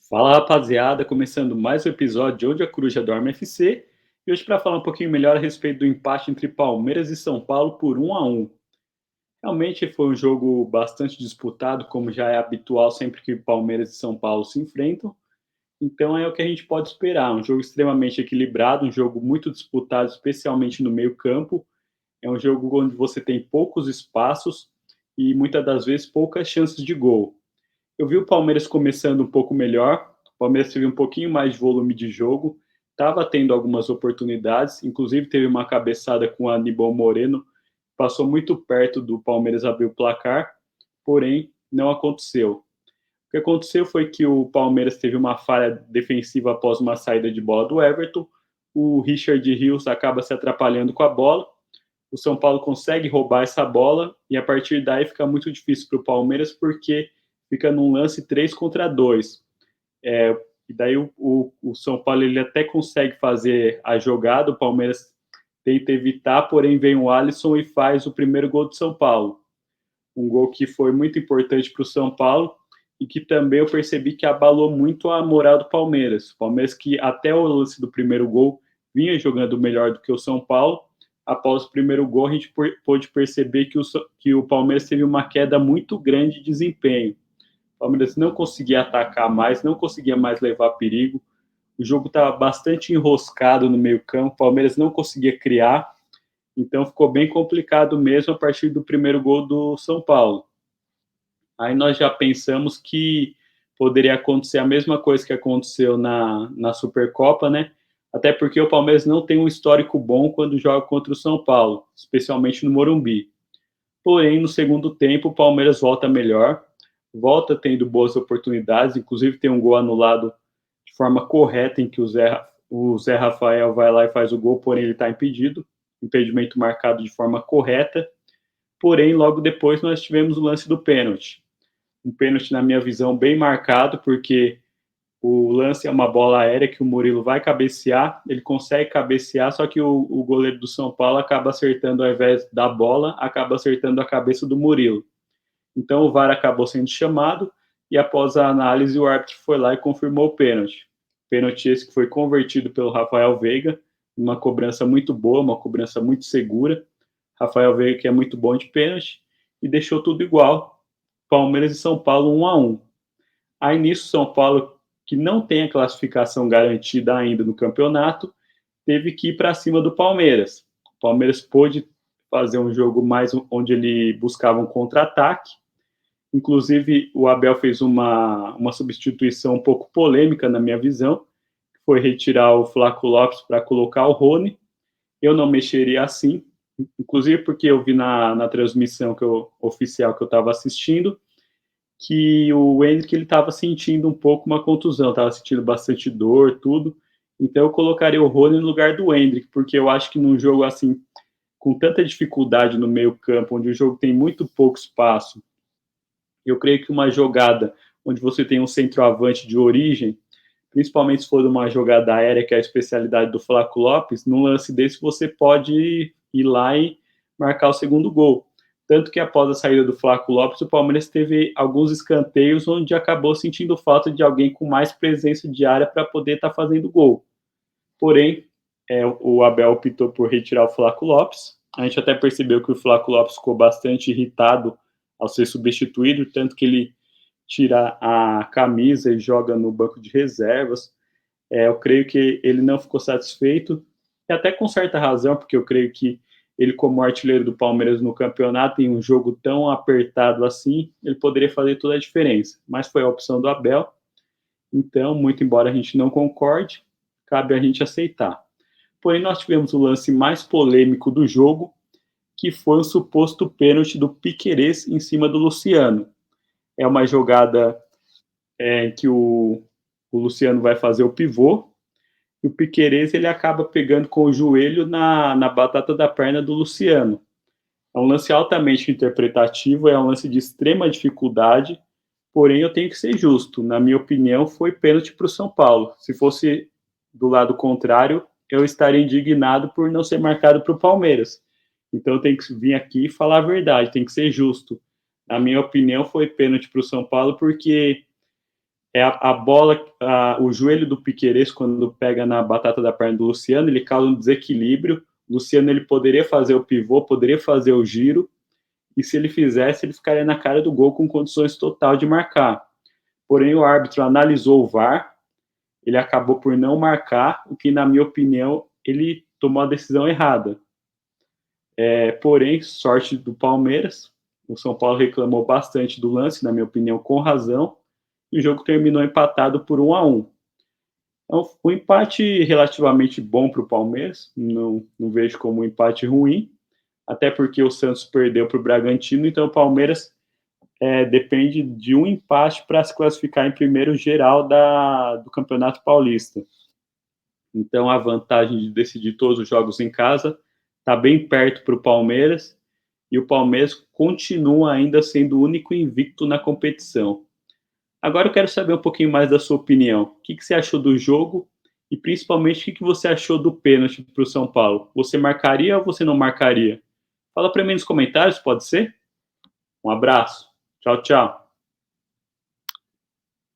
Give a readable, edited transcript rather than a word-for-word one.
Fala rapaziada, começando mais um episódio de Onde a Coruja Dorme FC e hoje para falar um pouquinho melhor a respeito do empate entre Palmeiras e São Paulo por 1-1. Realmente foi um jogo bastante disputado, como já é habitual sempre que Palmeiras e São Paulo se enfrentam, então é o que a gente pode esperar, um jogo extremamente equilibrado, um jogo muito disputado, especialmente no meio-campo, é um jogo onde você tem poucos espaços e muitas das vezes poucas chances de gol. Eu vi o Palmeiras começando um pouco melhor, o Palmeiras teve um pouquinho mais de volume de jogo, estava tendo algumas oportunidades, inclusive teve uma cabeçada com o Aníbal Moreno, passou muito perto do Palmeiras abrir o placar, porém não aconteceu. O que aconteceu foi que o Palmeiras teve uma falha defensiva após uma saída de bola do Everton, o Richard Rios acaba se atrapalhando com a bola, o São Paulo consegue roubar essa bola e a partir daí fica muito difícil para o Palmeiras porque fica num lance 3 contra 2. E daí o São Paulo ele até consegue fazer a jogada, o Palmeiras tenta evitar, porém vem o Alisson e faz o primeiro gol do São Paulo. Um gol que foi muito importante para o São Paulo e que também eu percebi que abalou muito a moral do Palmeiras. O Palmeiras que até o lance do primeiro gol vinha jogando melhor do que o São Paulo, após o primeiro gol a gente pôde perceber que o Palmeiras teve uma queda muito grande de desempenho. O Palmeiras não conseguia atacar mais, não conseguia mais levar perigo. O jogo estava bastante enroscado no meio-campo, o Palmeiras não conseguia criar, então ficou bem complicado mesmo a partir do primeiro gol do São Paulo. Aí nós já pensamos que poderia acontecer a mesma coisa que aconteceu na Supercopa, né? Até porque o Palmeiras não tem um histórico bom quando joga contra o São Paulo, especialmente no Morumbi. Porém, no segundo tempo, o Palmeiras volta melhor, volta tendo boas oportunidades, inclusive tem um gol anulado de forma correta, em que o Zé Rafael vai lá e faz o gol, porém ele está impedido, impedimento marcado de forma correta. Porém, logo depois nós tivemos o lance do pênalti. Um pênalti, na minha visão, bem marcado, porque o lance é uma bola aérea que o Murilo vai cabecear, ele consegue cabecear, só que o goleiro do São Paulo acaba acertando, ao invés da bola, acaba acertando a cabeça do Murilo. Então o VAR acabou sendo chamado e após a análise o árbitro foi lá e confirmou o pênalti. Pênalti esse que foi convertido pelo Rafael Veiga, uma cobrança muito boa, uma cobrança muito segura. Rafael Veiga que é muito bom de pênalti e deixou tudo igual. Palmeiras e São Paulo 1-1. Aí nisso São Paulo, que não tem a classificação garantida ainda no campeonato, teve que ir para cima do Palmeiras. O Palmeiras pôde fazer um jogo mais onde ele buscava um contra-ataque. Inclusive, o Abel fez uma substituição um pouco polêmica, na minha visão, que foi retirar o Flaco Lopes para colocar o Rony. Eu não mexeria assim, inclusive porque eu vi na transmissão oficial que eu estava assistindo, que o Endrick ele estava sentindo um pouco uma contusão, estava sentindo bastante dor, tudo. Então eu colocaria o Rony no lugar do Endrick, porque eu acho que num jogo assim, com tanta dificuldade no meio campo, onde o jogo tem muito pouco espaço, eu creio que uma jogada onde você tem um centroavante de origem, principalmente se for uma jogada aérea, que é a especialidade do Flaco Lopes, num lance desse você pode ir lá e marcar o segundo gol. Tanto que após a saída do Flaco Lopes, o Palmeiras teve alguns escanteios onde acabou sentindo falta de alguém com mais presença de área para poder estar fazendo gol. Porém, o Abel optou por retirar o Flaco Lopes. A gente até percebeu que o Flaco Lopes ficou bastante irritado ao ser substituído, tanto que ele tira a camisa e joga no banco de reservas. Eu creio que ele não ficou satisfeito, e até com certa razão, porque eu creio que ele, como artilheiro do Palmeiras no campeonato, em um jogo tão apertado assim, ele poderia fazer toda a diferença. Mas foi a opção do Abel, então, muito embora a gente não concorde, cabe a gente aceitar. Porém, nós tivemos o lance mais polêmico do jogo, que foi o suposto pênalti do Piquerez em cima do Luciano. É uma jogada em que o Luciano vai fazer o pivô, e o Piquerez ele acaba pegando com o joelho na batata da perna do Luciano. É um lance altamente interpretativo, é um lance de extrema dificuldade, porém eu tenho que ser justo. Na minha opinião, foi pênalti para o São Paulo. Se fosse do lado contrário, eu estaria indignado por não ser marcado para o Palmeiras. Então eu tenho que vir aqui e falar a verdade, tem que ser justo. Na minha opinião, foi pênalti para o São Paulo, porque a bola, o joelho do Piquerez, quando pega na batata da perna do Luciano, ele causa um desequilíbrio. O Luciano ele poderia fazer o pivô, poderia fazer o giro, e se ele fizesse, ele ficaria na cara do gol com condições total de marcar. Porém, o árbitro analisou o VAR, ele acabou por não marcar, o que, na minha opinião, ele tomou a decisão errada. Porém, sorte do Palmeiras, o São Paulo reclamou bastante do lance, na minha opinião, com razão, e o jogo terminou empatado por 1-1. Então, um empate relativamente bom para o Palmeiras, não vejo como um empate ruim, até porque o Santos perdeu para o Bragantino, então o Palmeiras depende de um empate para se classificar em primeiro geral do Campeonato Paulista. Então a vantagem de decidir todos os jogos em casa está bem perto para o Palmeiras, e o Palmeiras continua ainda sendo o único invicto na competição. Agora eu quero saber um pouquinho mais da sua opinião. O que você achou do jogo e principalmente o que você achou do pênalti para o São Paulo? Você marcaria ou você não marcaria? Fala para mim nos comentários, pode ser? Um abraço. Tchau, tchau.